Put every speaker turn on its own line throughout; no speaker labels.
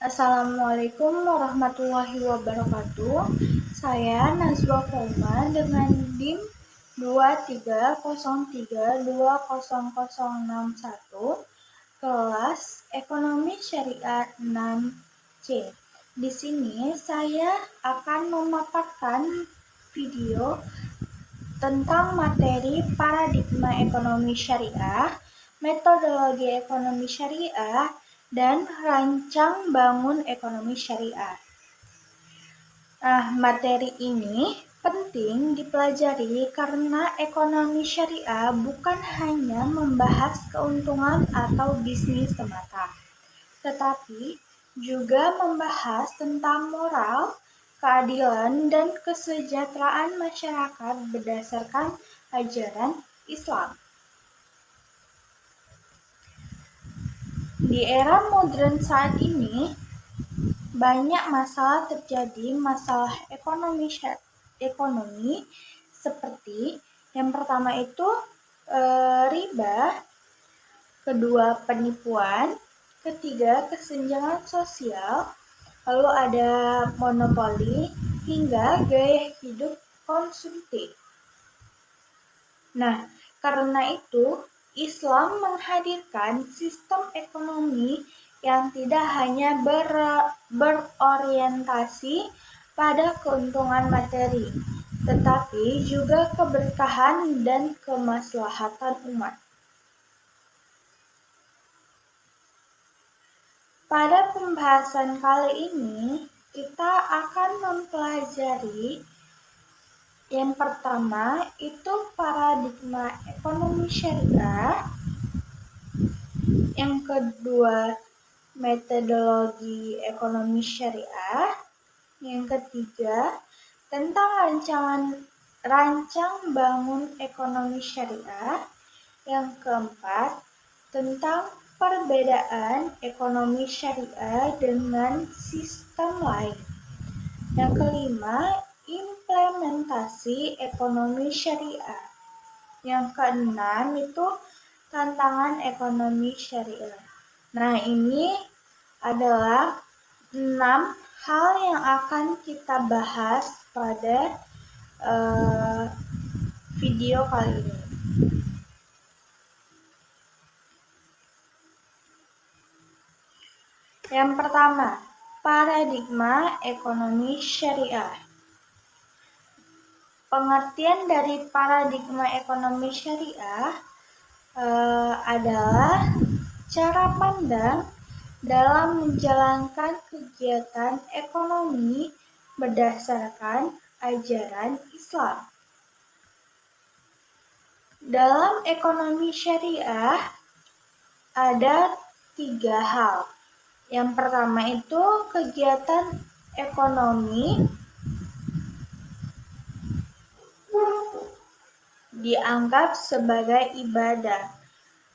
Assalamualaikum warahmatullahi wabarakatuh. Saya Nazwa Fauma dengan NIM 2303200061 kelas Ekonomi Syariah 6C. Di sini saya akan memaparkan video tentang materi paradigma ekonomi syariah, metodologi ekonomi syariah, dan rancang bangun ekonomi syariah. Materi ini penting dipelajari karena ekonomi syariah bukan hanya membahas keuntungan atau bisnis semata, tetapi juga membahas tentang moral, keadilan, dan kesejahteraan masyarakat berdasarkan ajaran Islam. Di era modern saat ini, banyak masalah terjadi, masalah ekonomi seperti yang pertama itu riba, kedua penipuan, ketiga kesenjangan sosial, lalu ada monopoli, hingga gaya hidup konsumtif. Karena itu Islam menghadirkan sistem ekonomi yang tidak hanya berorientasi pada keuntungan materi, tetapi juga keberkahan dan kemaslahatan umat. Pada pembahasan kali ini, kita akan mempelajari yang pertama itu paradigma ekonomi syariah, yang kedua metodologi ekonomi syariah, yang ketiga tentang rancang bangun ekonomi syariah, yang keempat tentang perbedaan ekonomi syariah dengan sistem lain, yang kelima implementasi ekonomi syariah, yang keenam itu tantangan ekonomi syariah. Ini adalah 6 hal yang akan kita bahas pada video kali ini. Yang pertama, paradigma ekonomi syariah. Pengertian dari paradigma ekonomi syariah adalah cara pandang dalam menjalankan kegiatan ekonomi berdasarkan ajaran Islam. Dalam ekonomi syariah ada 3 hal. Yang pertama itu kegiatan ekonomi dianggap sebagai ibadah.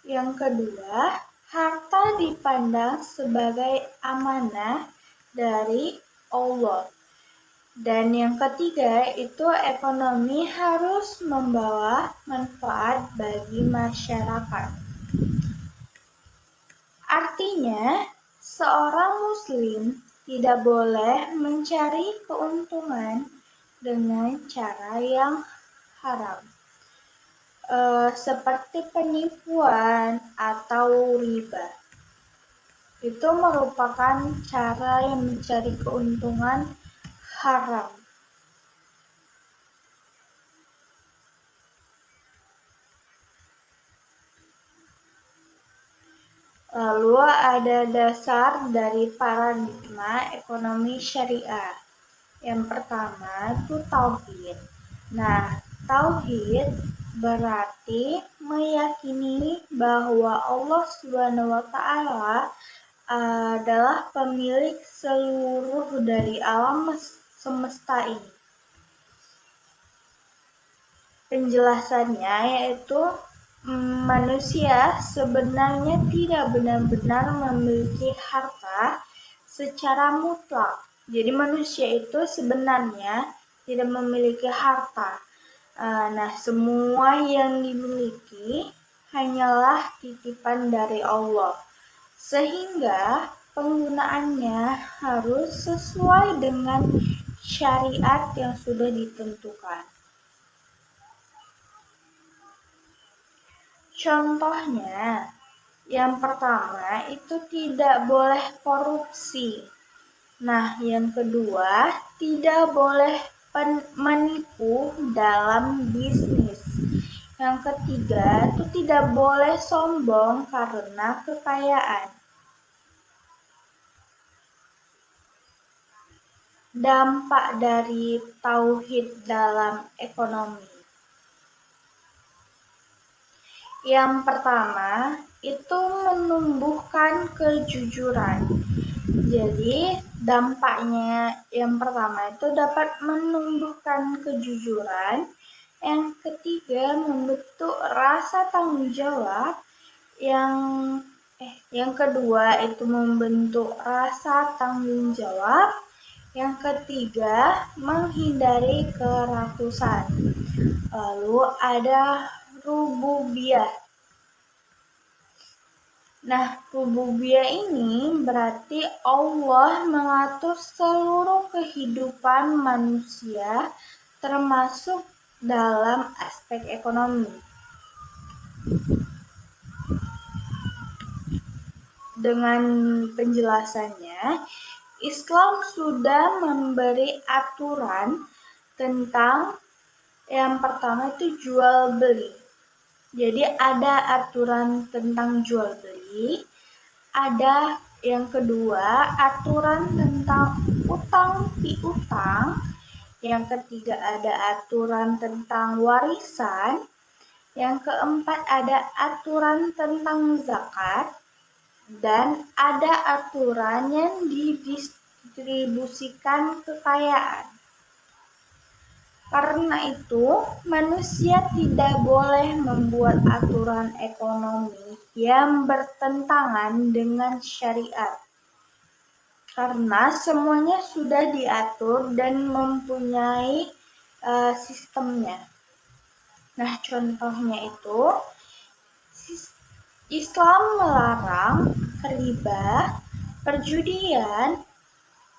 Yang kedua, harta dipandang sebagai amanah dari Allah. Dan yang ketiga itu ekonomi harus membawa manfaat bagi masyarakat. Artinya, seorang muslim tidak boleh mencari keuntungan dengan cara yang haram, seperti penipuan atau riba. Itu merupakan cara yang mencari keuntungan haram. Lalu ada dasar dari paradigma ekonomi syariah. Yang pertama itu tauhid. Tauhid berarti meyakini bahwa Allah SWT adalah pemilik seluruh dari alam semesta ini. Penjelasannya yaitu manusia sebenarnya tidak benar-benar memiliki harta secara mutlak. Jadi manusia itu sebenarnya tidak memiliki harta. Semua yang dimiliki hanyalah titipan dari Allah. Sehingga penggunaannya harus sesuai dengan syariat yang sudah ditentukan. Contohnya, yang pertama itu tidak boleh korupsi. Nah, yang kedua, tidak boleh menipu dalam bisnis. Yang ketiga, itu tidak boleh sombong karena kekayaan. Dampak dari tauhid dalam ekonomi. Yang pertama, itu menumbuhkan kejujuran. Jadi, dampaknya yang pertama itu dapat menumbuhkan kejujuran. Yang ketiga, membentuk rasa tanggung jawab. Yang kedua itu membentuk rasa tanggung jawab. Yang ketiga, menghindari kerakusan. Lalu ada rububiyah. Nah, rububiyah ini berarti Allah mengatur seluruh kehidupan manusia, termasuk dalam aspek ekonomi. Dengan penjelasannya, Islam sudah memberi aturan tentang yang pertama itu jual beli. Jadi ada aturan tentang jual beli, ada yang kedua aturan tentang utang piutang, yang ketiga ada aturan tentang warisan, yang keempat ada aturan tentang zakat, dan ada aturan yang didistribusikan kekayaan. Karena itu, manusia tidak boleh membuat aturan ekonomi yang bertentangan dengan syariat. Karena semuanya sudah diatur dan mempunyai sistemnya. Nah, contohnya itu, Islam melarang riba, perjudian,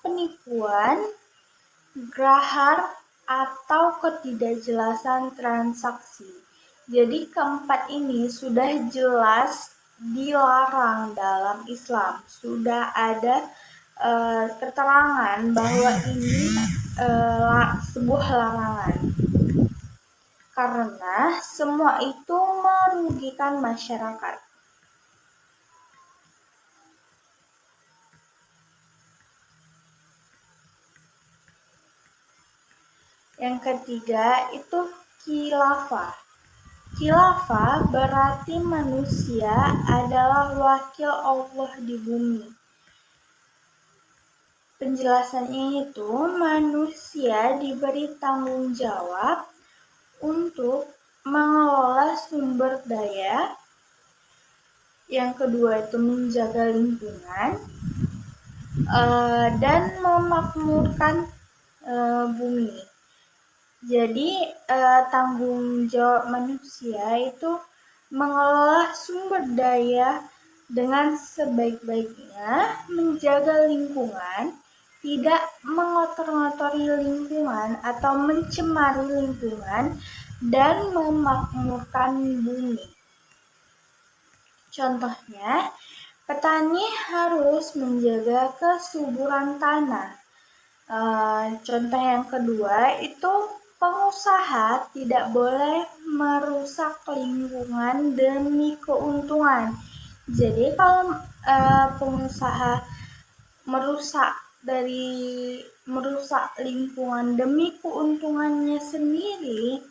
penipuan, grahar, atau ketidakjelasan transaksi. Jadi keempat ini sudah jelas dilarang dalam Islam. Sudah ada keterangan bahwa ini sebuah larangan. Karena semua itu merugikan masyarakat. Yang ketiga itu khilafah. Khilafah berarti manusia adalah wakil Allah di bumi. Penjelasannya itu manusia diberi tanggung jawab untuk mengelola sumber daya. Yang kedua itu menjaga lingkungan dan memakmurkan bumi. Jadi tanggung jawab manusia itu mengelola sumber daya dengan sebaik-baiknya, menjaga lingkungan, tidak mengotor-ngotori lingkungan atau mencemari lingkungan, dan memakmurkan bumi. Contohnya, petani harus menjaga kesuburan tanah. Contoh yang kedua itu pengusaha tidak boleh merusak lingkungan demi keuntungan. Jadi kalau pengusaha merusak lingkungan demi keuntungannya sendiri,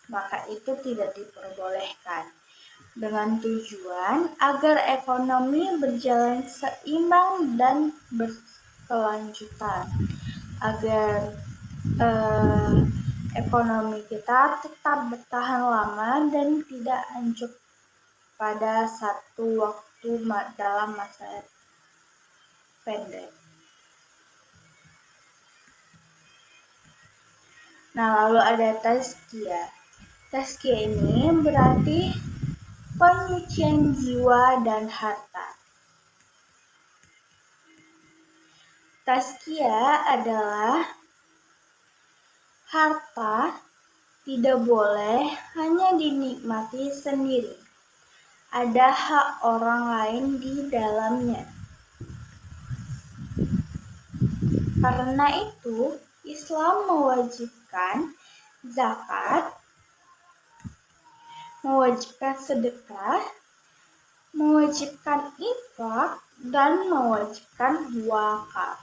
maka itu tidak diperbolehkan. Dengan tujuan agar ekonomi berjalan seimbang dan berkelanjutan, agar ekonomi kita tetap bertahan lama dan tidak hancur pada satu waktu dalam masa pendek. Nah, lalu ada tazkiyah. Tazkiyah ini berarti penyucian jiwa dan harta. Tazkiyah adalah harta tidak boleh hanya dinikmati sendiri. Ada hak orang lain di dalamnya. Karena itu, Islam mewajibkan zakat, mewajibkan sedekah, mewajibkan infak, dan mewajibkan wakaf.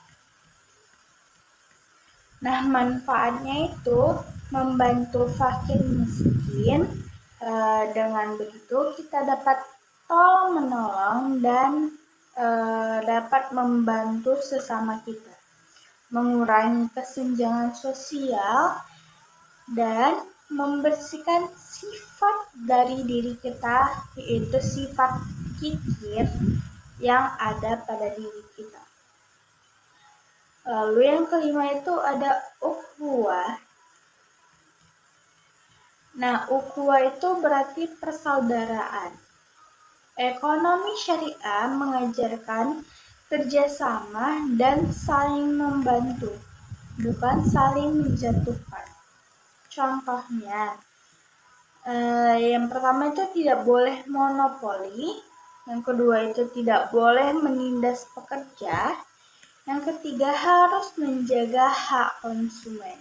Nah, manfaatnya itu membantu fakir miskin. Dengan begitu kita dapat tolong menolong dan dapat membantu sesama kita, mengurangi kesenjangan sosial, dan membersihkan sifat dari diri kita, yaitu sifat kikir yang ada pada diri kita. Lalu yang kelima itu ada ukhuwah. Nah, ukhuwah itu berarti persaudaraan. Ekonomi syariah mengajarkan kerjasama dan saling membantu, bukan saling menjatuhkan. Contohnya, yang pertama itu tidak boleh monopoli, yang kedua itu tidak boleh menindas pekerja, yang ketiga harus menjaga hak konsumen.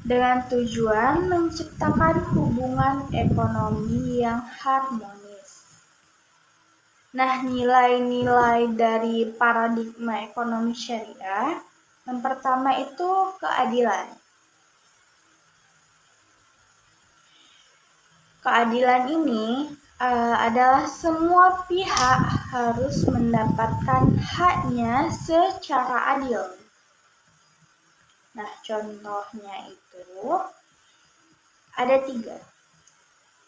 Dengan tujuan menciptakan hubungan ekonomi yang harmonis. Nah, nilai-nilai dari paradigma ekonomi syariah, yang pertama itu keadilan. Keadilan ini adalah semua pihak harus mendapatkan haknya secara adil. Nah, contohnya itu ada 3.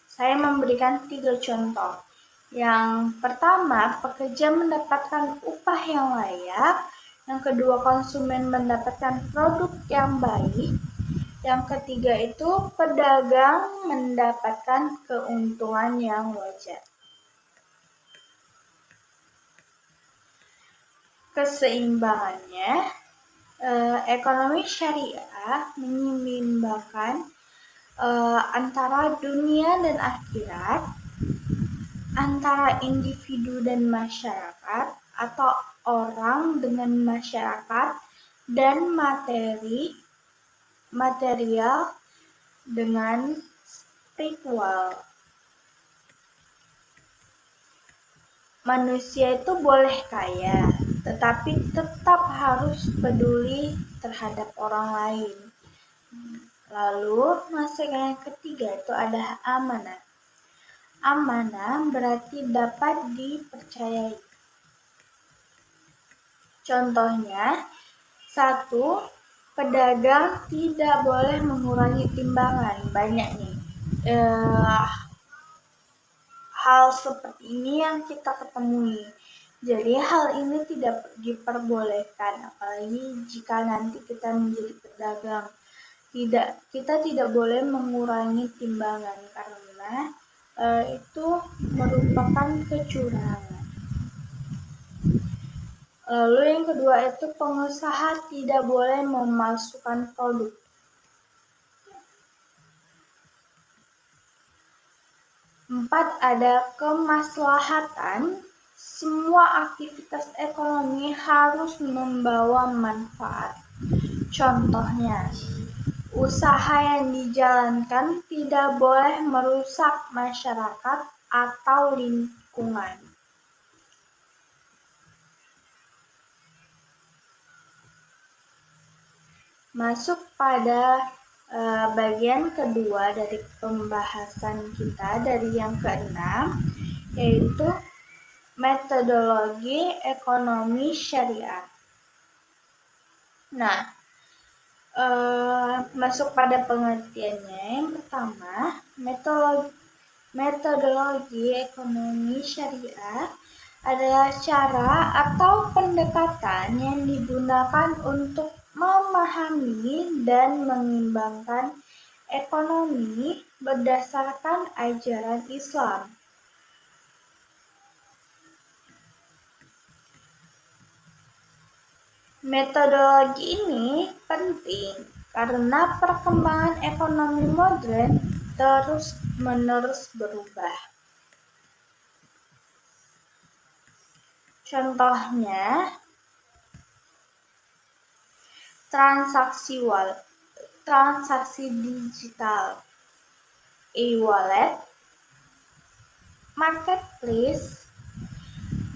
Saya memberikan 3 contoh. Yang pertama, pekerja mendapatkan upah yang layak. Yang kedua, konsumen mendapatkan produk yang baik. Yang ketiga itu pedagang mendapatkan keuntungan yang wajar. Keseimbangannya, ekonomi syariah menyeimbangkan antara dunia dan akhirat, antara individu dan masyarakat, atau orang dengan masyarakat, dan material dengan spiritual. Manusia itu boleh kaya, tetapi tetap harus peduli terhadap orang lain. Lalu, masuk yang ketiga itu ada amanah. Amanah berarti dapat dipercayai. Contohnya, 1. Pedagang tidak boleh mengurangi timbangan. Banyak nih hal seperti ini yang kita ketemui. Jadi hal ini tidak diperbolehkan, apalagi jika nanti kita menjadi pedagang. Kita tidak boleh mengurangi timbangan karena itu merupakan kecurangan. Lalu yang kedua itu pengusaha tidak boleh memalsukan produk. 4. Ada kemaslahatan. Semua aktivitas ekonomi harus membawa manfaat. Contohnya, usaha yang dijalankan tidak boleh merusak masyarakat atau lingkungan. Masuk pada bagian kedua dari pembahasan kita dari yang ke-6, yaitu metodologi ekonomi syariah. Nah, masuk pada pengertiannya. Yang pertama, metodologi ekonomi syariah adalah cara atau pendekatan yang digunakan untuk memahami dan mengimbangkan ekonomi berdasarkan ajaran Islam. Metodologi ini penting karena perkembangan ekonomi modern terus-menerus berubah. Contohnya, transaksi digital, e-wallet, marketplace,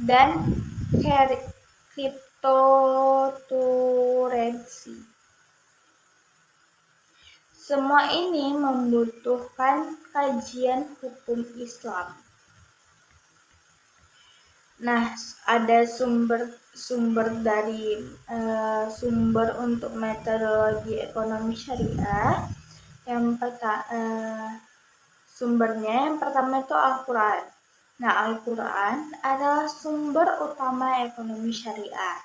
dan cryptocurrency. Semua ini membutuhkan kajian hukum Islam. Nah, ada sumber untuk metodologi ekonomi syariah. Sumbernya yang pertama itu Al-Quran. Nah, Al-Quran adalah sumber utama ekonomi syariah.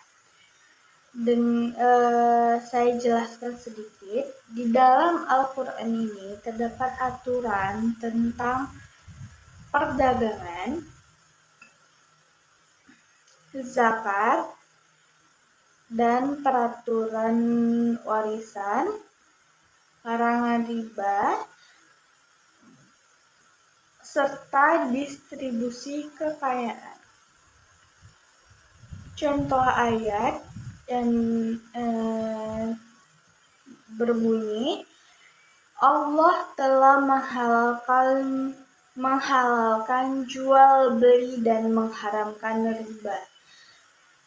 Saya jelaskan sedikit. Di dalam Al-Quran ini terdapat aturan tentang perdagangan, zakat, dan peraturan warisan, larangan riba, serta distribusi kekayaan. Contoh ayat dan berbunyi, Allah telah menghalalkan jual beli dan mengharamkan riba.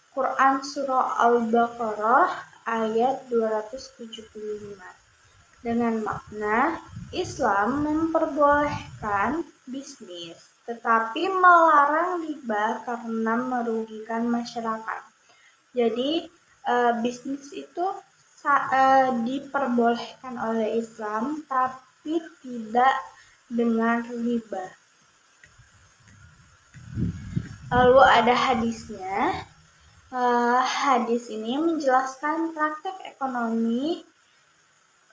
Quran Surah Al-Baqarah ayat 275. Dengan makna, Islam memperbolehkan bisnis, tetapi melarang riba karena merugikan masyarakat. Jadi, bisnis itu diperbolehkan oleh Islam, tapi tidak dengan riba. Lalu ada hadisnya. Hadis ini menjelaskan praktek ekonomi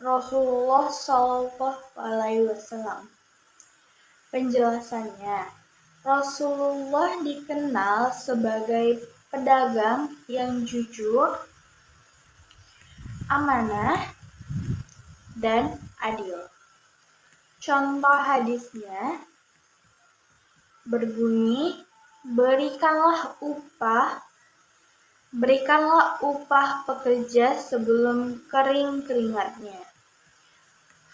Rasulullah SAW. Penjelasannya, Rasulullah dikenal sebagai pedagang yang jujur, amanah, dan adil. Contoh hadisnya berbunyi, berikanlah upah pekerja sebelum kering keringatnya.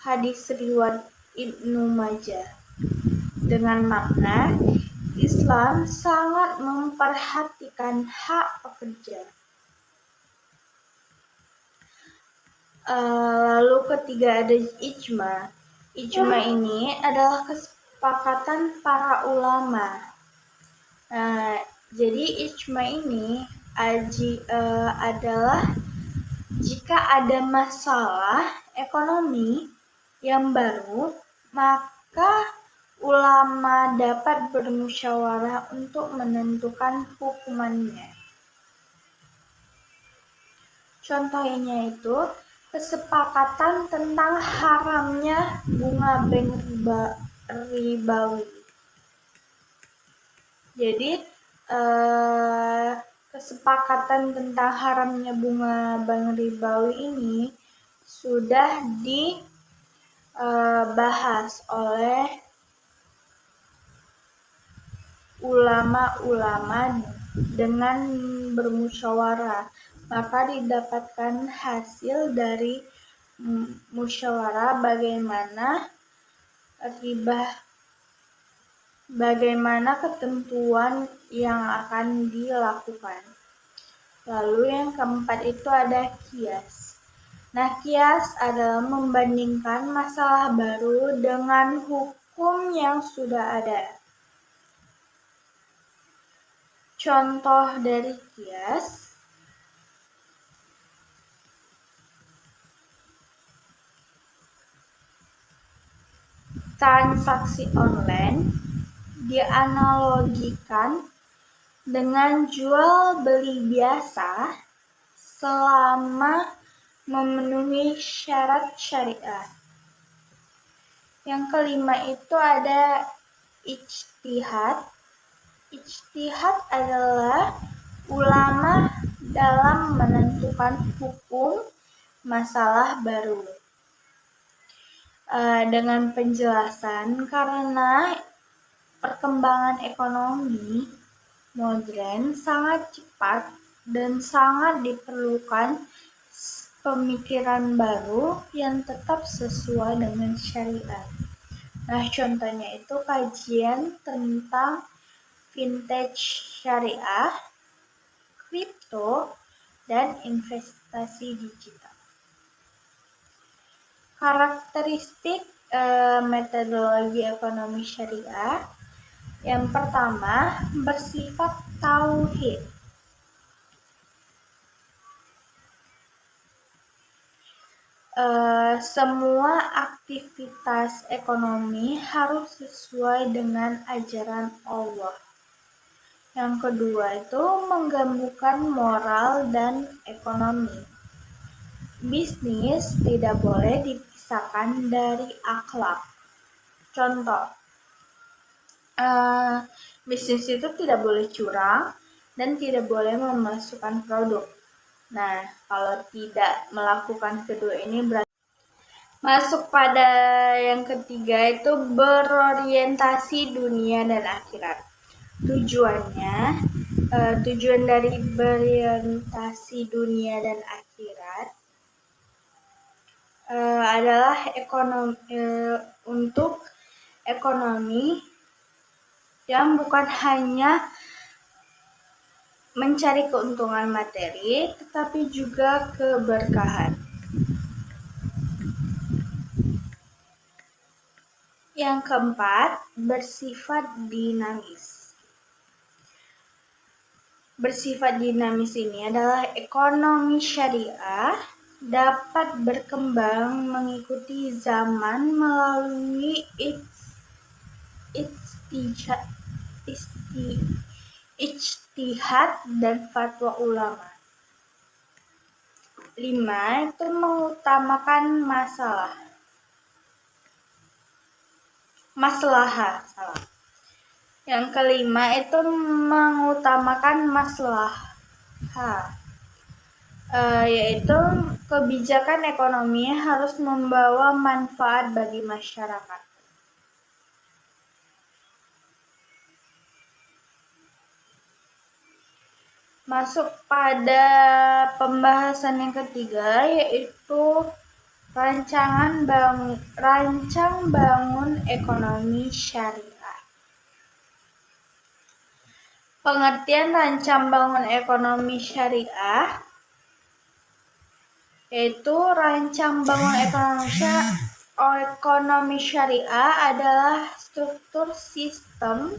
Hadis riwayat Ibnu Majah. Dengan makna, Islam sangat memperhatikan hak pekerja. Lalu ketiga ada ijma. Ijma ini adalah kesepakatan para ulama. Jadi ijma ini adalah jika ada masalah ekonomi yang baru, maka ulama dapat bermusyawarah untuk menentukan hukumannya. Contohnya itu kesepakatan tentang haramnya bunga bank ribawi. Jadi kesepakatan tentang haramnya bunga bank ribawi ini sudah dibahas oleh ulama-ulama dengan bermusyawarah, maka didapatkan hasil dari musyawarah bagaimana ketentuan yang akan dilakukan. Lalu yang keempat itu ada kias. Nah, kias adalah membandingkan masalah baru dengan hukum yang sudah ada. Contoh dari kias, transaksi online dianalogikan dengan jual beli biasa selama memenuhi syarat syariah. Yang kelima itu ada ijtihad. Ijtihad adalah ulama dalam menentukan hukum masalah baru. Dengan penjelasan, karena perkembangan ekonomi modern sangat cepat dan sangat diperlukan pemikiran baru yang tetap sesuai dengan syariat. Nah, contohnya itu kajian tentang vintage syariah, kripto, dan investasi digital. Karakteristik metodologi ekonomi syariah. Yang pertama, bersifat tauhid. Semua aktivitas ekonomi harus sesuai dengan ajaran Allah. Yang kedua itu menggabungkan moral dan ekonomi. Bisnis tidak boleh dipisahkan dari akhlak. Contoh, bisnis itu tidak boleh curang dan tidak boleh memasukkan produk. Nah, kalau tidak melakukan kedua ini berarti masuk pada yang ketiga itu berorientasi dunia dan akhirat. Tujuan dari berorientasi dunia dan akhirat adalah untuk ekonomi yang bukan hanya mencari keuntungan materi, tetapi juga keberkahan. Yang keempat, bersifat dinamis. Bersifat dinamis ini adalah ekonomi syariah dapat berkembang mengikuti zaman melalui ijtihad dan fatwa ulama. 5. Itu mengutamakan maslahah. Yang kelima itu mengutamakan maslahah. Yaitu kebijakan ekonomi harus membawa manfaat bagi masyarakat. Masuk pada pembahasan yang ketiga, yaitu rancang bangun ekonomi syariah. Pengertian rancang bangun ekonomi syariah yaitu rancang bangun ekonomi syariah adalah struktur sistem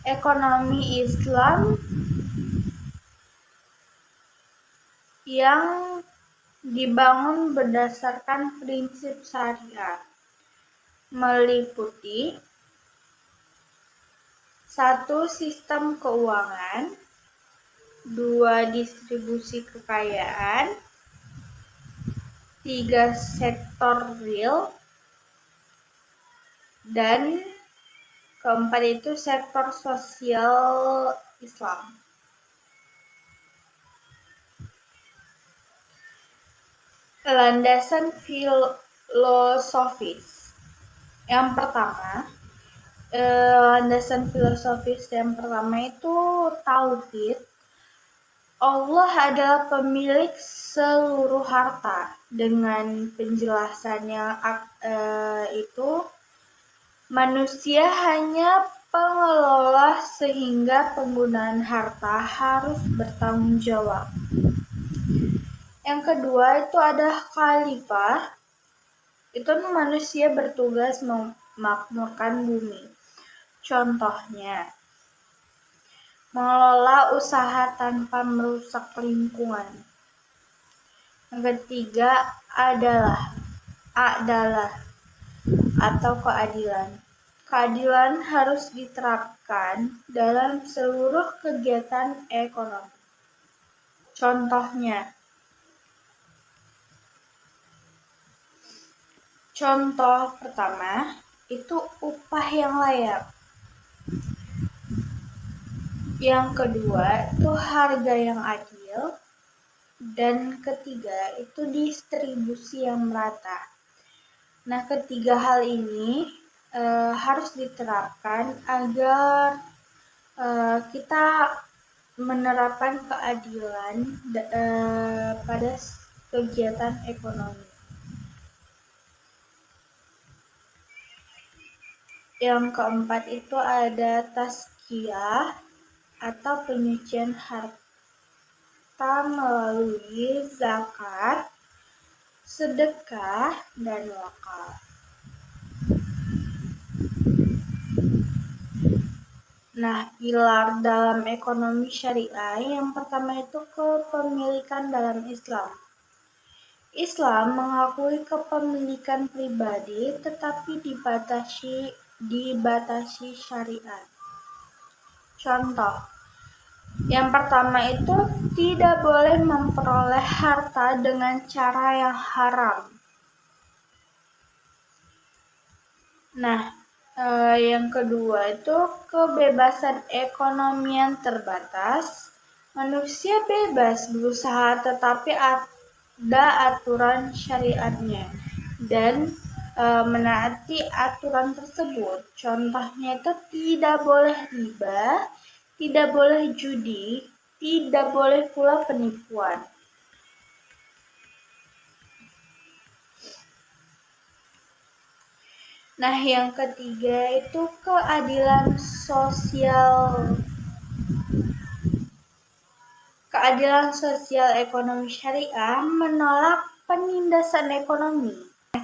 ekonomi Islam yang dibangun berdasarkan prinsip syariah, meliputi 1. Sistem keuangan, 2. Distribusi kekayaan, 3. Sektor real, dan keempat itu sektor sosial Islam. Landasan filosofis. Yang pertama, landasan filosofis yang pertama itu tauhid. Allah adalah pemilik seluruh harta. Dengan penjelasannya itu manusia hanya pengelola sehingga penggunaan harta harus bertanggung jawab. Yang kedua itu ada khalifah. Itu manusia bertugas memakmurkan bumi. Contohnya, mengelola usaha tanpa merusak lingkungan. Yang ketiga adalah atau keadilan. Keadilan harus diterapkan dalam seluruh kegiatan ekonomi. Contoh pertama itu upah yang layak. Yang kedua itu harga yang adil. dan ketiga itu distribusi yang merata. Nah, ketiga hal ini harus diterapkan agar kita menerapkan keadilan pada kegiatan ekonomi. Yang keempat itu ada tazkiyah atau penyucian harta melalui zakat, sedekah, dan wakaf. Nah, pilar dalam ekonomi syariah yang pertama itu kepemilikan dalam Islam. Islam mengakui kepemilikan pribadi tetapi dibatasi syariat. Contoh, yang pertama itu tidak boleh memperoleh harta dengan cara yang haram. Nah, yang kedua itu kebebasan ekonomi yang terbatas. Manusia bebas berusaha tetapi ada aturan syariatnya dan menaati aturan tersebut. Contohnya itu tidak boleh riba, tidak boleh judi, tidak boleh pula penipuan. Nah, yang ketiga itu keadilan sosial. Keadilan sosial ekonomi syariah menolak penindasan ekonomi.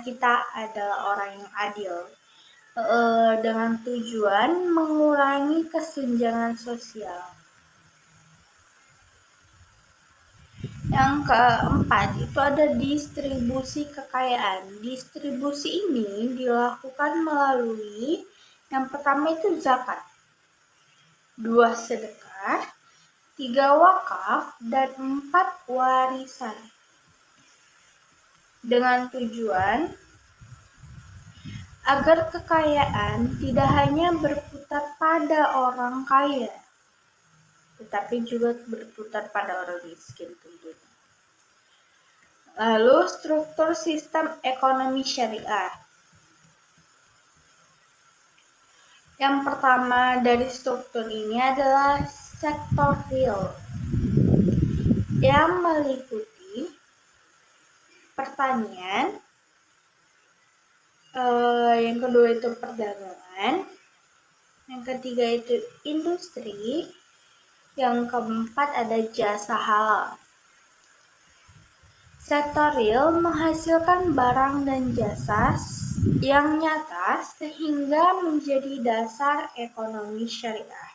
Kita adalah orang yang adil dengan tujuan mengurangi kesenjangan sosial. Yang keempat itu ada distribusi kekayaan. Distribusi ini dilakukan melalui yang pertama itu zakat, 2 sedekah, 3 wakaf, dan 4 warisan. Dengan tujuan agar kekayaan tidak hanya berputar pada orang kaya, tetapi juga berputar pada orang miskin tentunya. Lalu struktur sistem ekonomi syariah. Yang pertama dari struktur ini adalah sektor real yang meliputi pertanian, yang kedua itu perdagangan, yang ketiga itu industri, yang keempat ada jasa halal. Sektor real menghasilkan barang dan jasa yang nyata sehingga menjadi dasar ekonomi syariah.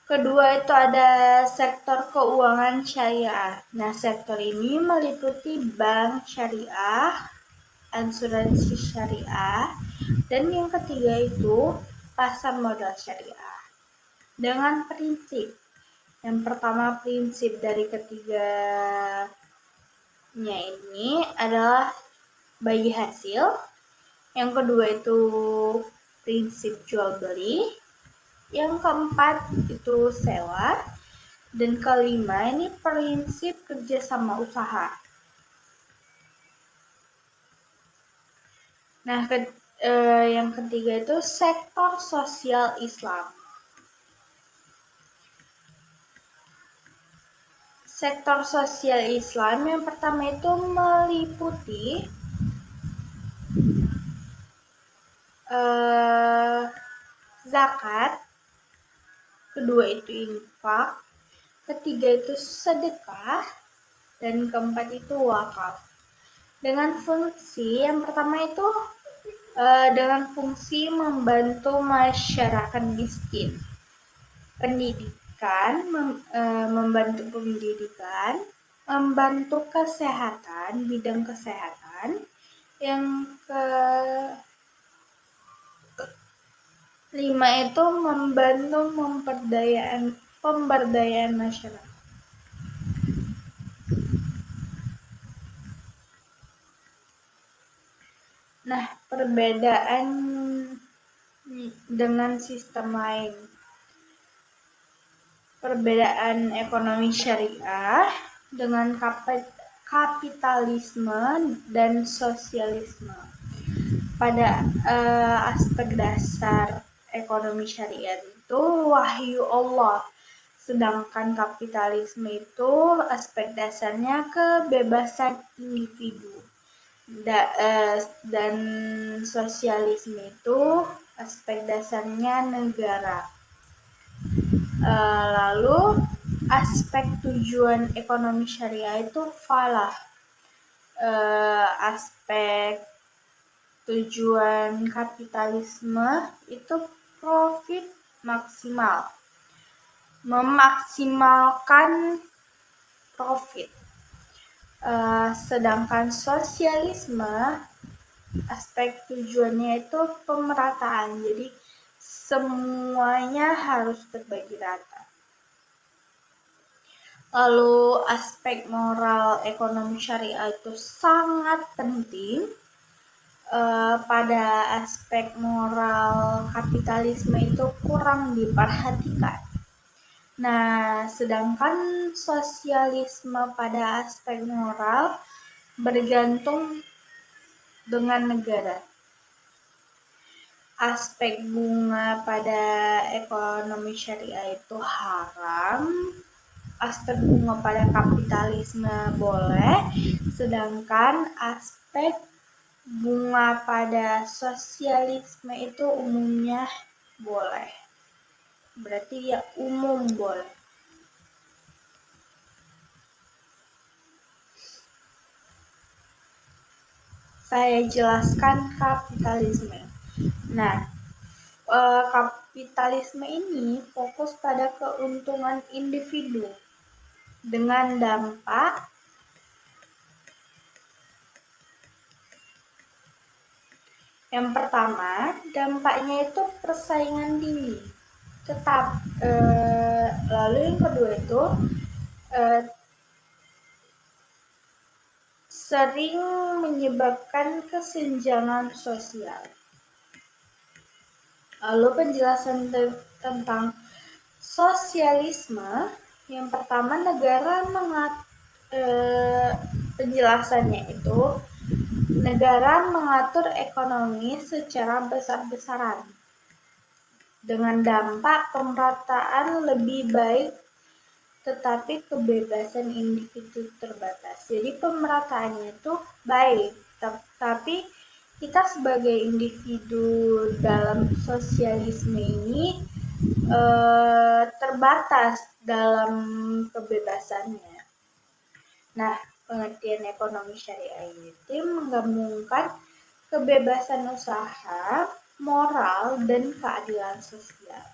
Kedua itu ada sektor keuangan syariah. Nah, sektor ini meliputi bank syariah, asuransi syariah, dan yang ketiga itu pasar modal syariah. Dengan prinsip, yang pertama prinsip dari ketiganya ini adalah bagi hasil, yang kedua itu prinsip jual beli, yang keempat itu sewa, dan kelima ini prinsip kerjasama usaha. Nah, yang ketiga itu sektor sosial Islam. Sektor sosial Islam yang pertama itu meliputi zakat, kedua itu infak, ketiga itu sedekah, dan keempat itu wakaf. Dengan fungsi yang pertama itu dengan fungsi membantu masyarakat miskin, pendidikan, membantu pendidikan, membantu kesehatan, bidang kesehatan. Yang kelima itu membantu pemberdayaan masyarakat. Nah, perbedaan dengan sistem lain. perbedaan ekonomi syariah dengan kapitalisme dan sosialisme. Pada aspek dasar ekonomi syariah itu wahyu Allah, sedangkan kapitalisme itu aspek dasarnya kebebasan individu. Dan sosialisme itu aspek dasarnya negara. Lalu aspek tujuan ekonomi syariah itu falah. Aspek tujuan kapitalisme itu profit maksimal, memaksimalkan profit. Sedangkan sosialisme aspek tujuannya itu pemerataan, jadi semuanya harus terbagi rata. Lalu aspek moral ekonomi syariah itu sangat penting. Pada aspek moral kapitalisme itu kurang diperhatikan. Nah, sedangkan sosialisme pada aspek moral bergantung dengan negara. Aspek bunga pada ekonomi syariah itu haram, aspek bunga pada kapitalisme boleh, sedangkan aspek bunga pada sosialisme itu umumnya boleh. Berarti ya umum boleh. Saya jelaskan kapitalisme. Nah, kapitalisme ini fokus pada keuntungan individu dengan dampak yang pertama, dampaknya itu persaingan tinggi. Lalu yang kedua itu sering menyebabkan kesenjangan sosial. Lalu penjelasan tentang sosialisme, yang pertama negara penjelasannya itu negara mengatur ekonomi secara besar-besaran dengan dampak pemerataan lebih baik, tetapi kebebasan individu terbatas. Jadi pemerataannya itu baik, tapi kita sebagai individu dalam sosialisme ini terbatas dalam kebebasannya. Nah, pengertian ekonomi syariah itu menggabungkan kebebasan usaha, moral, dan keadilan sosial.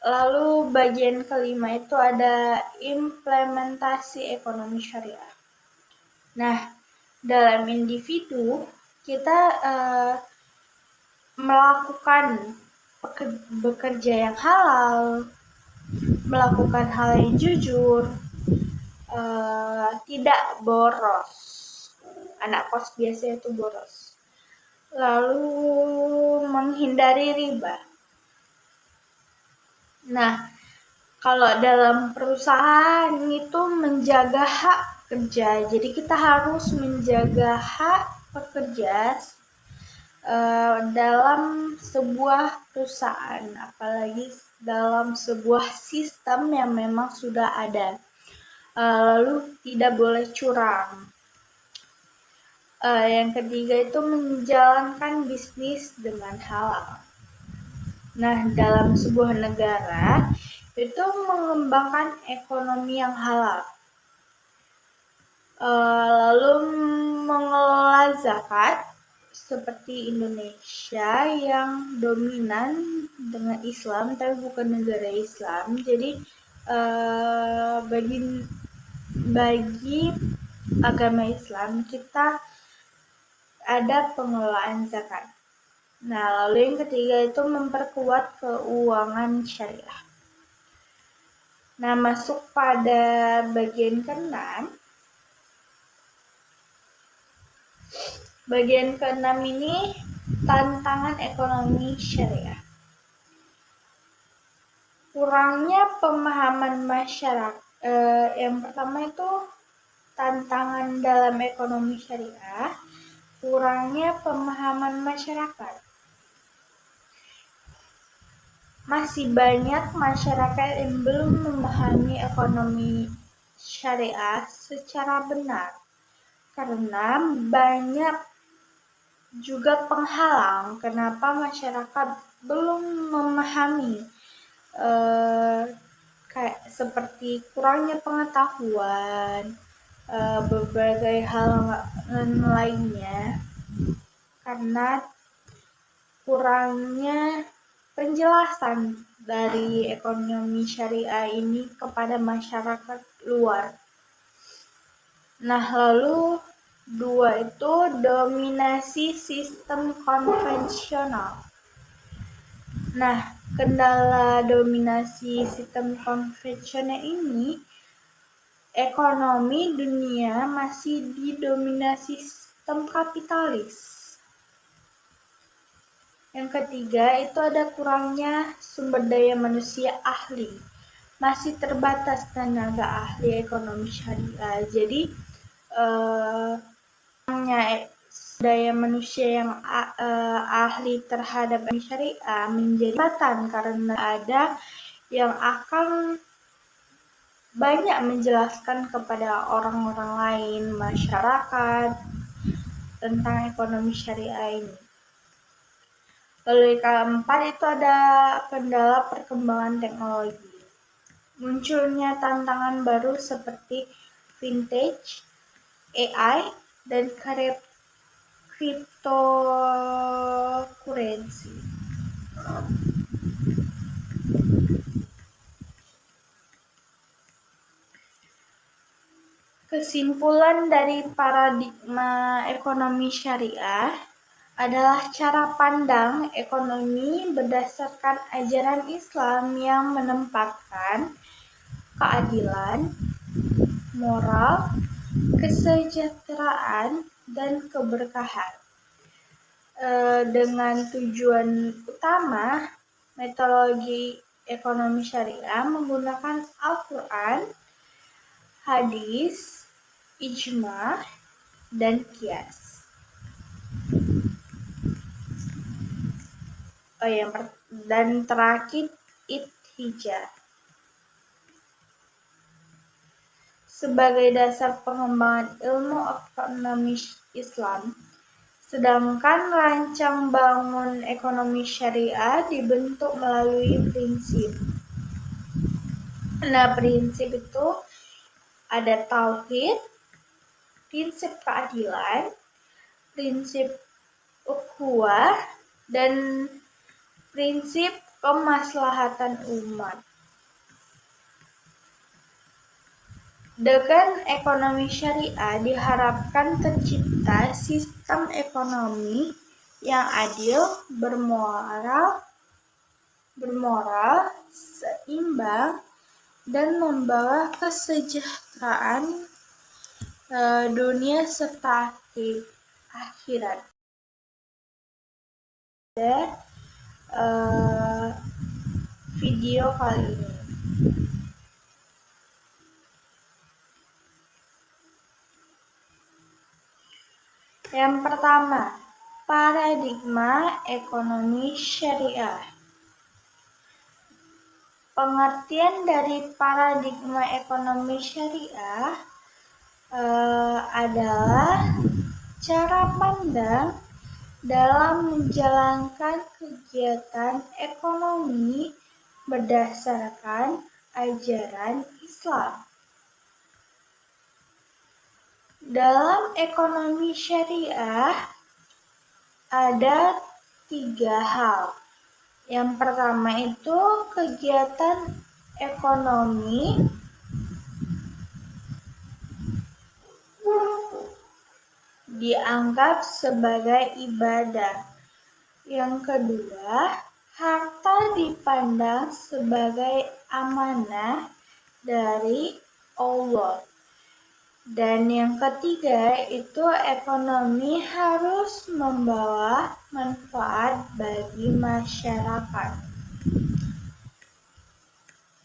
Lalu bagian kelima itu ada implementasi ekonomi syariah. Nah, dalam individu kita melakukan bekerja yang halal, melakukan hal yang jujur, tidak boros. Anak kos biasanya itu boros. Lalu menghindari riba. Nah, kalau dalam perusahaan itu menjaga hak kerja, jadi kita harus menjaga hak pekerja dalam sebuah perusahaan, apalagi dalam sebuah sistem yang memang sudah ada. Lalu tidak boleh curang. Yang ketiga itu menjalankan bisnis dengan halal. Nah, dalam sebuah negara itu mengembangkan ekonomi yang halal. Lalu mengelola zakat seperti Indonesia yang dominan dengan Islam tapi bukan negara Islam. Jadi bagi agama Islam kita ada pengelolaan zakat. Nah, lalu yang ketiga itu memperkuat keuangan syariah. Nah, masuk pada bagian keenam, Bagian ke-6 ini tantangan ekonomi syariah. Kurangnya pemahaman masyarakat. Yang pertama itu tantangan dalam ekonomi syariah, kurangnya pemahaman masyarakat. Masih banyak masyarakat yang belum memahami ekonomi syariah secara benar, karena banyak juga penghalang kenapa masyarakat belum memahami, kayak seperti kurangnya pengetahuan, berbagai hal lainnya, karena kurangnya penjelasan dari ekonomi syariah ini kepada masyarakat luar. Nah, lalu 2 itu dominasi sistem konvensional. Nah, kendala dominasi sistem konvensional ini, ekonomi dunia masih didominasi sistem kapitalis. Yang ketiga itu ada kurangnya sumber daya manusia ahli. Masih terbatas tenaga ahli ekonomi syariah. Jadi daya manusia yang ahli terhadap ekonomi syariah menjadi hambatan karena ada yang akan banyak menjelaskan kepada orang-orang lain, masyarakat, tentang ekonomi syariah ini. Lalu yang keempat itu ada kendala perkembangan teknologi. Munculnya tantangan baru seperti vintage, AI, dan cryptocurrency. Kesimpulan dari paradigma ekonomi syariah adalah cara pandang ekonomi berdasarkan ajaran Islam yang menempatkan keadilan, moral, kesejahteraan, dan keberkahan. Dengan tujuan utama, metodologi ekonomi syariah menggunakan Al-Quran, hadis, ijma, dan qiyas. Dan terakhir ittijah sebagai dasar pengembangan ilmu ekonomi Islam, sedangkan rancang bangun ekonomi syariah dibentuk melalui prinsip. Nah, prinsip itu ada tauhid, prinsip keadilan, prinsip ukhuwah, dan prinsip kemaslahatan umat. Dengan ekonomi syariah diharapkan tercipta sistem ekonomi yang adil, bermoral, seimbang, dan membawa kesejahteraan dunia serta akhirat. Video kali ini. Yang pertama, paradigma ekonomi syariah. Pengertian dari paradigma ekonomi syariah adalah cara pandang dalam menjalankan kegiatan ekonomi berdasarkan ajaran Islam. Dalam ekonomi syariah ada 3 hal. Yang pertama itu kegiatan ekonomi dianggap sebagai ibadah. Yang kedua, harta dipandang sebagai amanah dari Allah. Dan yang ketiga itu ekonomi harus membawa manfaat bagi masyarakat.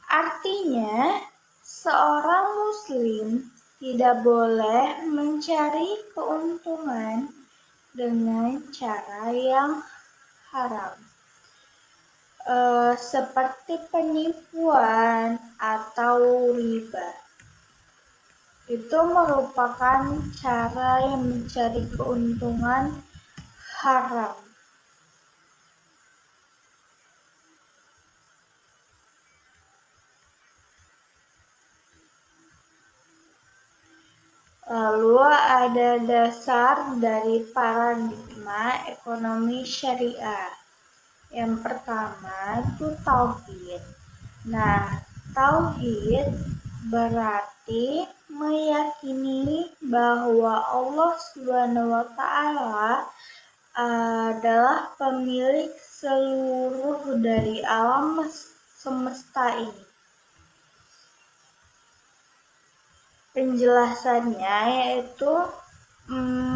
Artinya, seorang muslim tidak boleh mencari keuntungan dengan cara yang haram, seperti penipuan atau riba. Itu merupakan cara yang mencari keuntungan haram. Lalu ada dasar dari paradigma ekonomi syariah. Yang pertama itu tauhid. Nah, tauhid berarti meyakini bahwa Allah SWT adalah pemilik seluruh dari alam semesta ini. Penjelasannya yaitu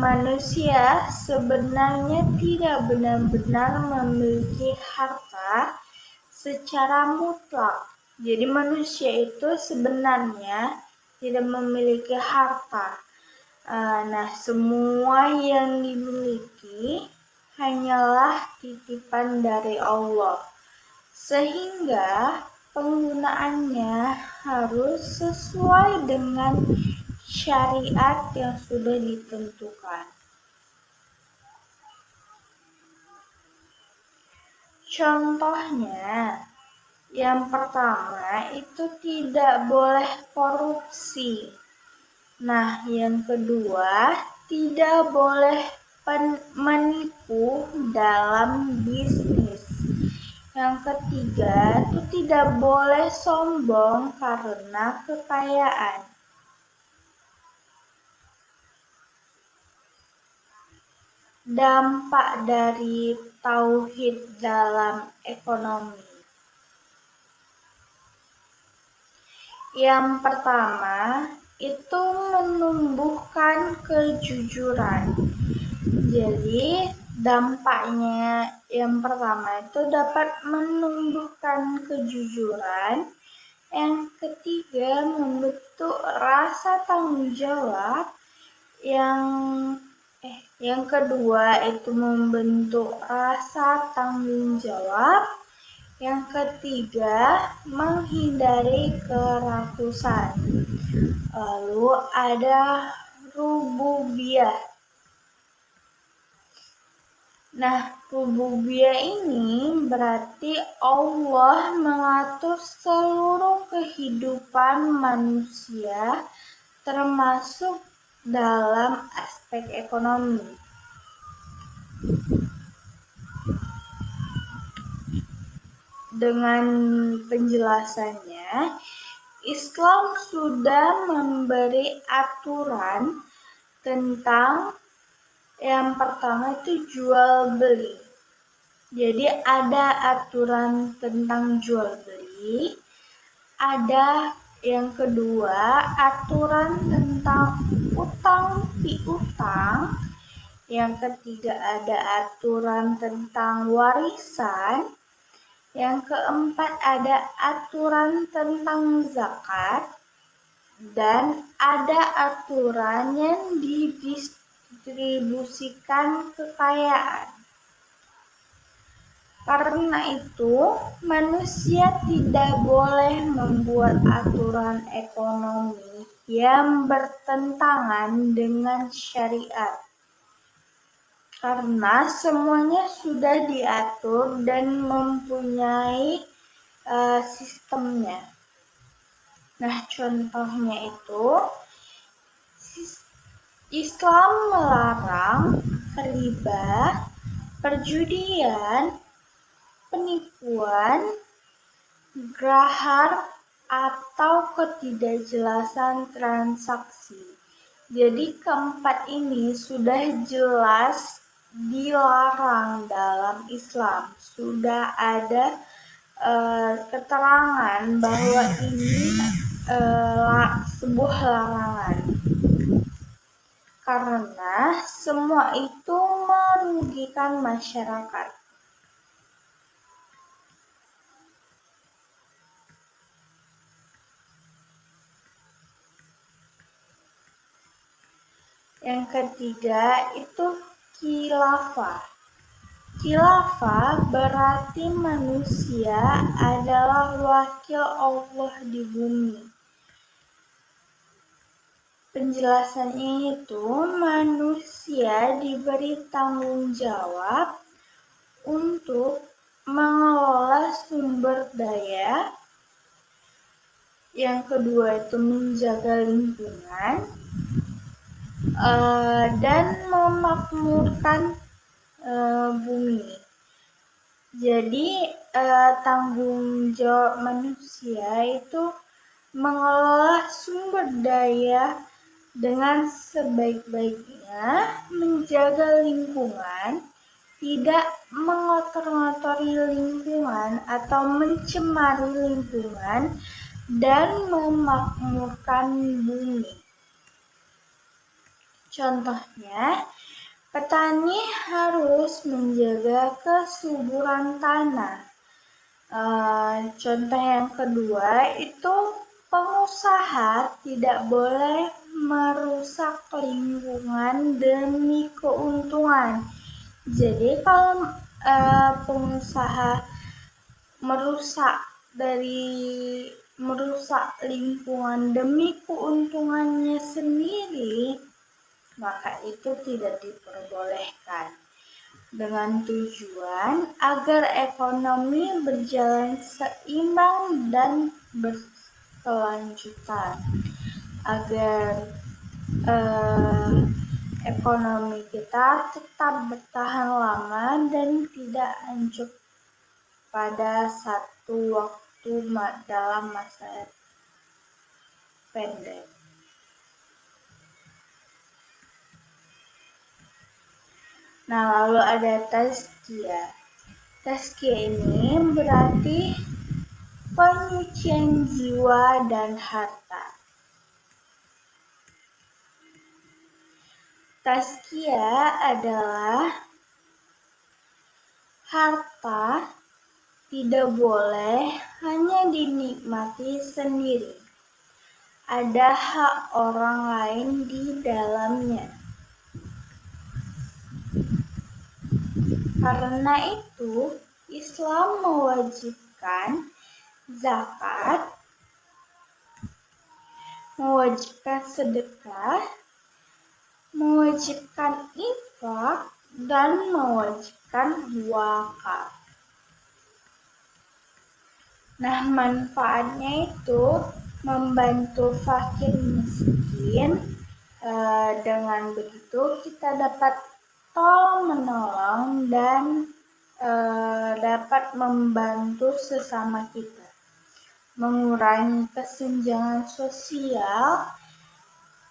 manusia sebenarnya tidak benar-benar memiliki harta secara mutlak. Jadi manusia itu sebenarnya tidak memiliki harta. Nah, semua yang dimiliki hanyalah titipan dari Allah. Sehingga penggunaannya harus sesuai dengan syariat yang sudah ditentukan. Contohnya, yang pertama itu tidak boleh korupsi. Nah, yang kedua tidak boleh menipu dalam bisnis. Yang ketiga itu tidak boleh sombong karena kekayaan. Dampak dari tauhid dalam ekonomi. Yang pertama itu menumbuhkan kejujuran. Jadi dampaknya yang pertama itu dapat menumbuhkan kejujuran. Yang ketiga membentuk rasa tanggung jawab. Yang kedua itu membentuk rasa tanggung jawab. Yang ketiga menghindari kerakusan. Lalu ada rububiyah. Nah, rububiyah ini berarti Allah mengatur seluruh kehidupan manusia termasuk dalam aspek ekonomi. Dengan penjelasannya, Islam sudah memberi aturan tentang yang pertama itu jual beli. Jadi ada aturan tentang jual beli. Ada yang kedua aturan tentang utang piutang. Yang ketiga ada aturan tentang warisan. Yang keempat ada aturan tentang zakat. Dan ada aturan yang didistribusikan kekayaan. Karena itu, manusia tidak boleh membuat aturan ekonomi yang bertentangan dengan syariat. Karena semuanya sudah diatur dan mempunyai sistemnya. Nah, contohnya itu Islam melarang riba, perjudian, penipuan, grahar, atau ketidakjelasan transaksi. Jadi keempat ini sudah jelas dilarang dalam Islam. Sudah ada keterangan bahwa ini sebuah larangan. karena semua itu merugikan masyarakat. Yang ketiga itu khilafah. Khilafah berarti manusia adalah wakil Allah di bumi. Penjelasannya itu manusia diberi tanggung jawab untuk mengelola sumber daya. Yang kedua itu menjaga lingkungan dan memakmurkan bumi. Jadi tanggung jawab manusia itu mengelola sumber daya dengan sebaik-baiknya, menjaga lingkungan, tidak mengotor-ngotori lingkungan atau mencemari lingkungan, dan memakmurkan bumi. Contohnya, petani harus menjaga kesuburan tanah. Contoh yang kedua itu pengusaha tidak boleh merusak lingkungan demi keuntungan. Jadi kalau pengusaha merusak lingkungan demi keuntungannya sendiri, maka itu tidak diperbolehkan. Dengan tujuan agar ekonomi berjalan seimbang dan berkelanjutan, agar ekonomi kita tetap bertahan lama dan tidak hancur pada satu waktu dalam masa pendek. Nah, lalu ada tazkiyah. Tazkiyah ini berarti penyucian jiwa dan harta. Tazkiyah adalah harta tidak boleh hanya dinikmati sendiri. Ada hak orang lain di dalamnya. Karena itu, Islam mewajibkan zakat, mewajibkan sedekah, mewajibkan infak, dan mewajibkan wakaf. Nah, manfaatnya itu membantu fakir miskin. Dengan begitu kita dapat tolong-menolong dan dapat membantu sesama kita, mengurangi kesenjangan sosial,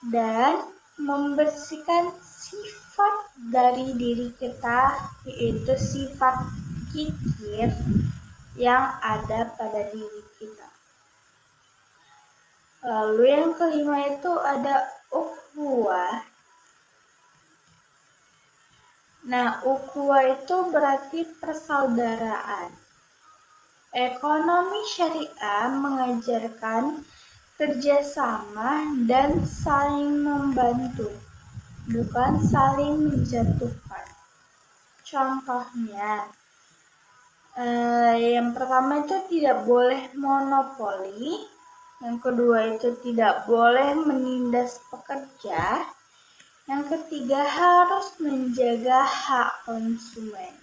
dan membersihkan sifat dari diri kita, yaitu sifat kikir yang ada pada diri kita. Lalu yang kelima itu ada ukhuwah. Nah, ukhuwah itu berarti persaudaraan. Ekonomi syariah mengajarkan kerjasama dan saling membantu, bukan saling menjatuhkan. Contohnya, yang pertama itu tidak boleh monopoli, yang kedua itu tidak boleh menindas pekerja, yang ketiga harus menjaga hak konsumen.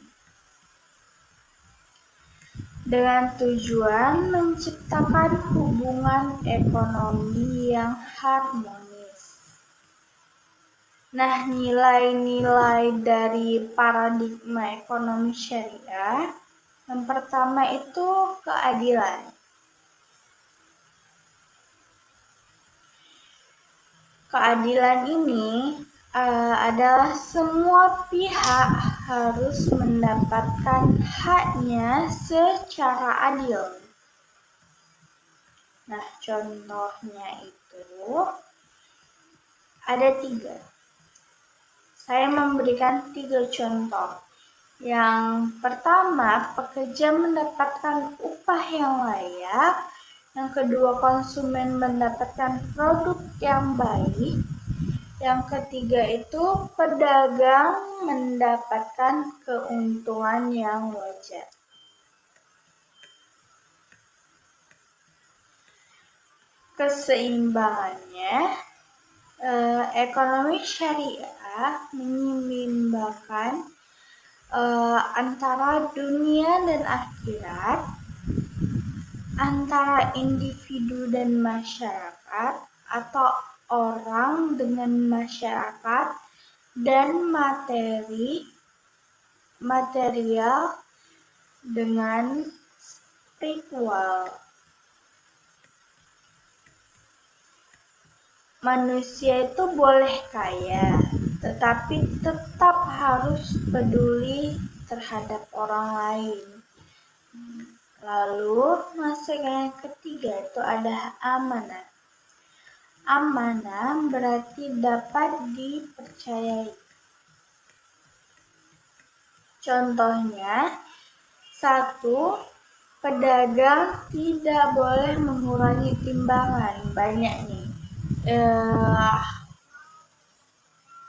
Dengan tujuan menciptakan hubungan ekonomi yang harmonis. Nah, nilai-nilai dari paradigma ekonomi syariah, yang pertama itu keadilan. Keadilan ini adalah semua pihak harus mendapatkan haknya secara adil. Nah, contohnya itu ada 3. Saya memberikan 3 contoh. Yang pertama, pekerja mendapatkan upah yang layak. Yang kedua, konsumen mendapatkan produk yang baik. Yang ketiga itu pedagang mendapatkan keuntungan yang wajar. Keseimbangannya, ekonomi syariah menyeimbangkan antara dunia dan akhirat, antara individu dan masyarakat, atau orang dengan masyarakat, dan material dengan spiritual. Manusia itu boleh kaya, tetapi tetap harus peduli terhadap orang lain. Lalu, masuk yang ketiga itu ada amanah. Amanah berarti dapat dipercayai. Contohnya, 1. Pedagang tidak boleh mengurangi timbangan. Banyak nih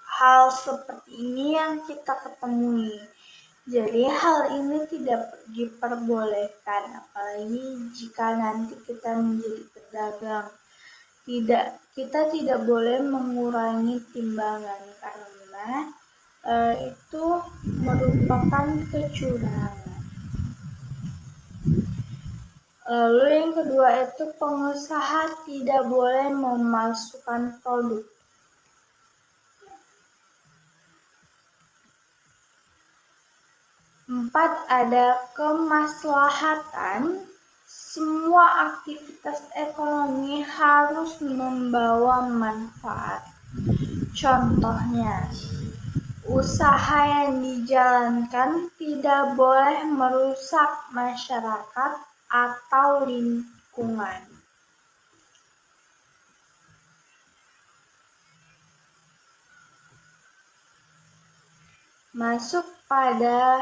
hal seperti ini yang kita ketemui. Jadi hal ini tidak diperbolehkan, apalagi jika nanti kita menjadi pedagang. Kita tidak boleh mengurangi timbangan karena itu merupakan kecurangan. Lalu yang kedua itu pengusaha tidak boleh memalsukan produk. 4. Ada kemaslahatan. Semua aktivitas ekonomi harus membawa manfaat. Contohnya, usaha yang dijalankan tidak boleh merusak masyarakat atau lingkungan. Masuk pada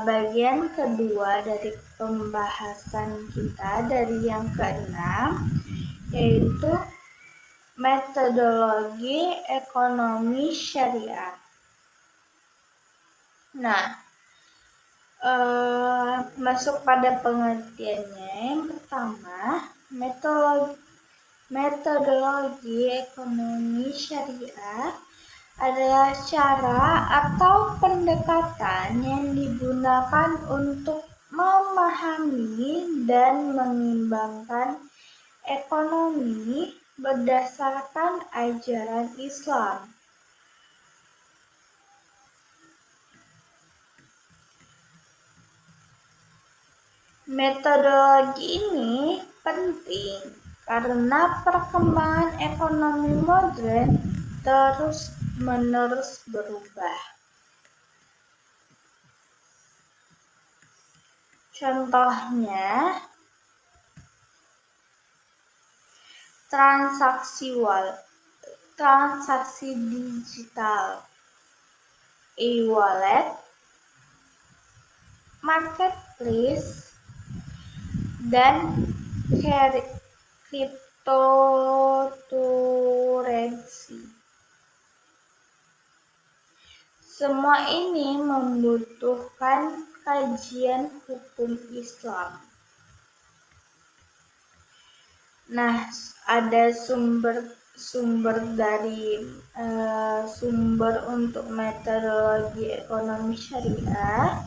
bagian kedua dari pembahasan kita dari yang keenam, yaitu metodologi ekonomi syariah. Nah, masuk pada pengertiannya. Yang pertama, metodologi ekonomi syariah adalah cara atau pendekatan yang digunakan untuk memahami dan mengembangkan ekonomi berdasarkan ajaran Islam. Metodologi ini penting karena perkembangan ekonomi modern terus-menerus berubah. Contohnya, transaksi digital, e-wallet, marketplace, dan cryptocurrency. Semua ini membutuhkan kajian hukum Islam. Nah, ada sumber untuk metodologi ekonomi syariah.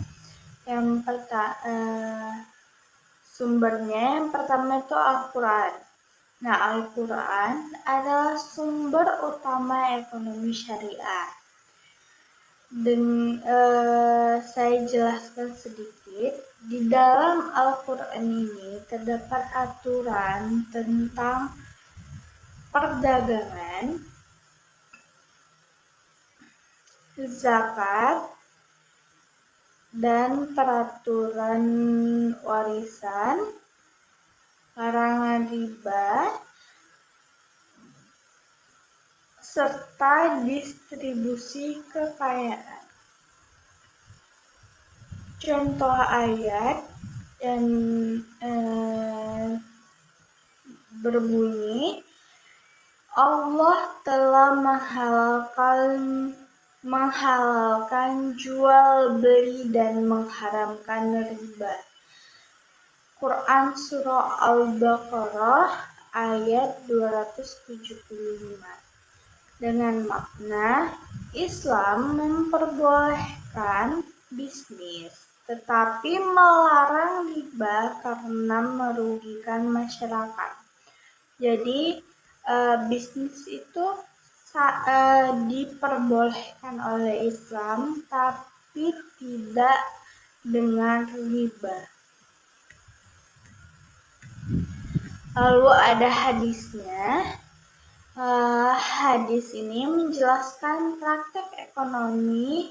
Sumbernya yang pertama itu Al-Quran. Nah, Al-Quran adalah sumber utama ekonomi syariah. Saya jelaskan sedikit. Di dalam Al-Quran ini terdapat aturan tentang perdagangan, zakat, dan peraturan warisan, larangan riba, serta distribusi kekayaan. Contoh ayat dan berbunyi, Allah telah menghalalkan jual beli dan mengharamkan riba. Quran Surah Al-Baqarah ayat 275. Dengan makna, Islam memperbolehkan bisnis, tetapi melarang riba karena merugikan masyarakat. Jadi, bisnis itu diperbolehkan oleh Islam, tapi tidak dengan riba. Lalu ada hadisnya. Hadis ini menjelaskan praktek ekonomi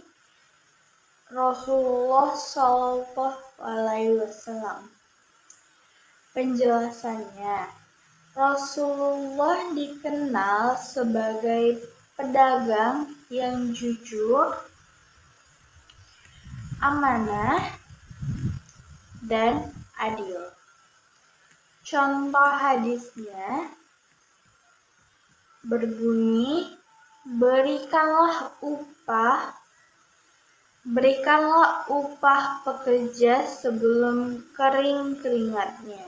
Rasulullah SAW. Penjelasannya, Rasulullah dikenal sebagai pedagang yang jujur, amanah, dan adil. Contoh hadisnya berbunyi, berikanlah upah pekerja sebelum kering keringatnya.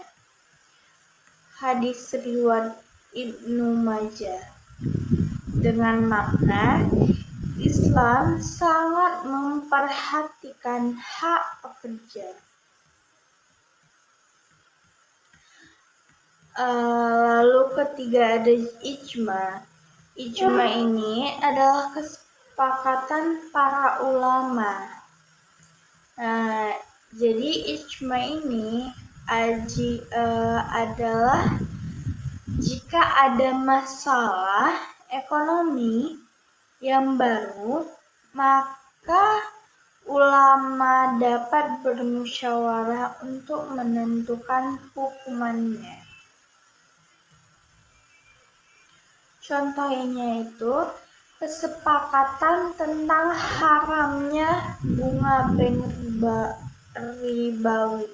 Hadis riwayat Ibnu Majah. Dengan makna, Islam sangat memperhatikan hak pekerja. Lalu ketiga ada ijma. Ijma ini adalah kesepakatan para ulama. Jadi ijma ini adalah jika ada masalah ekonomi yang baru, maka ulama dapat bermusyawarah untuk menentukan hukumannya. Contohnya itu kesepakatan tentang haramnya bunga bank ribawi.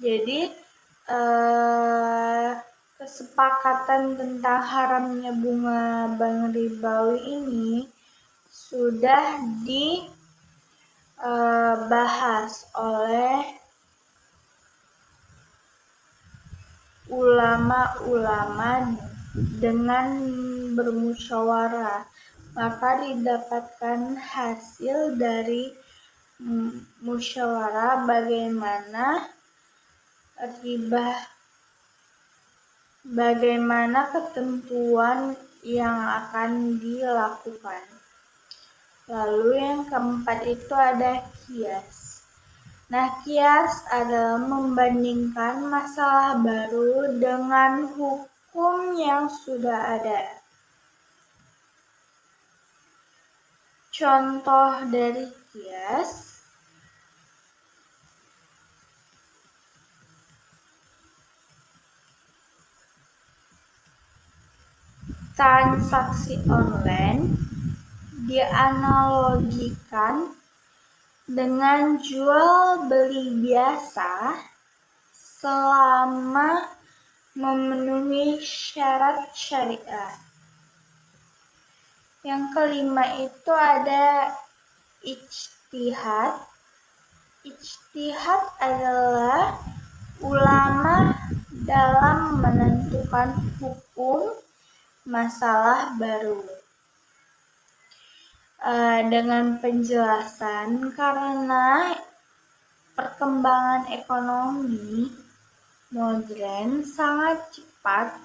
Jadi kesepakatan tentang haramnya bunga bank ribawi ini sudah dibahas oleh ulama-ulama dengan bermusyawarah, maka didapatkan hasil dari musyawarah bagaimana ketentuan yang akan dilakukan. Lalu yang keempat itu ada qiyas. Qiyas adalah membandingkan masalah baru dengan hukum yang sudah ada. Contoh dari qiyas, transaksi online dianalogikan dengan jual beli biasa selama memenuhi syarat syariah. Yang kelima itu ada ijtihad. Ijtihad adalah ulama dalam menentukan hukum masalah baru. Dengan penjelasan, karena perkembangan ekonomi modern sangat cepat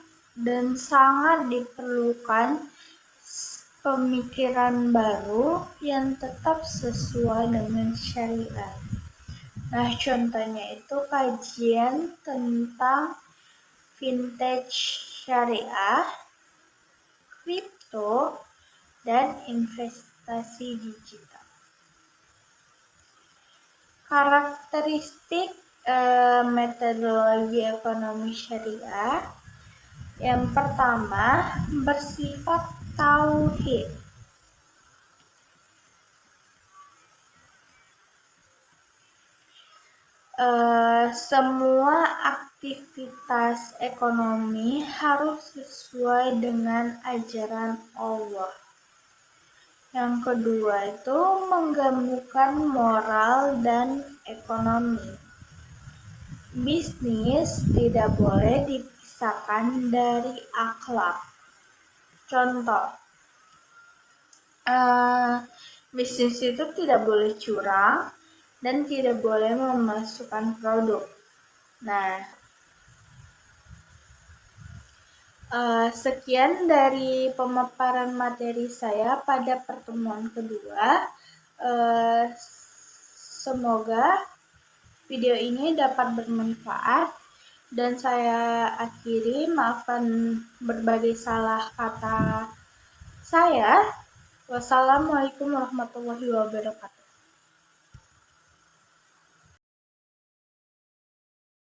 dan sangat diperlukan pemikiran baru yang tetap sesuai dengan syariat. Contohnya itu kajian tentang vintage syariah, kripto, dan investasi digital. Karakteristik metodologi ekonomi syariah. Yang pertama, bersifat tauhid. Semua aktivitas ekonomi harus sesuai dengan ajaran Allah. Yang kedua itu menggabungkan moral dan ekonomi. Bisnis tidak boleh dipisahkan dari akhlak. Contoh, bisnis itu tidak boleh curang dan tidak boleh memasukkan produk. Nah, sekian dari pemaparan materi saya pada pertemuan kedua. Semoga video ini dapat bermanfaat dan saya akhiri, maafkan berbagai salah kata saya. Wassalamualaikum warahmatullahi wabarakatuh.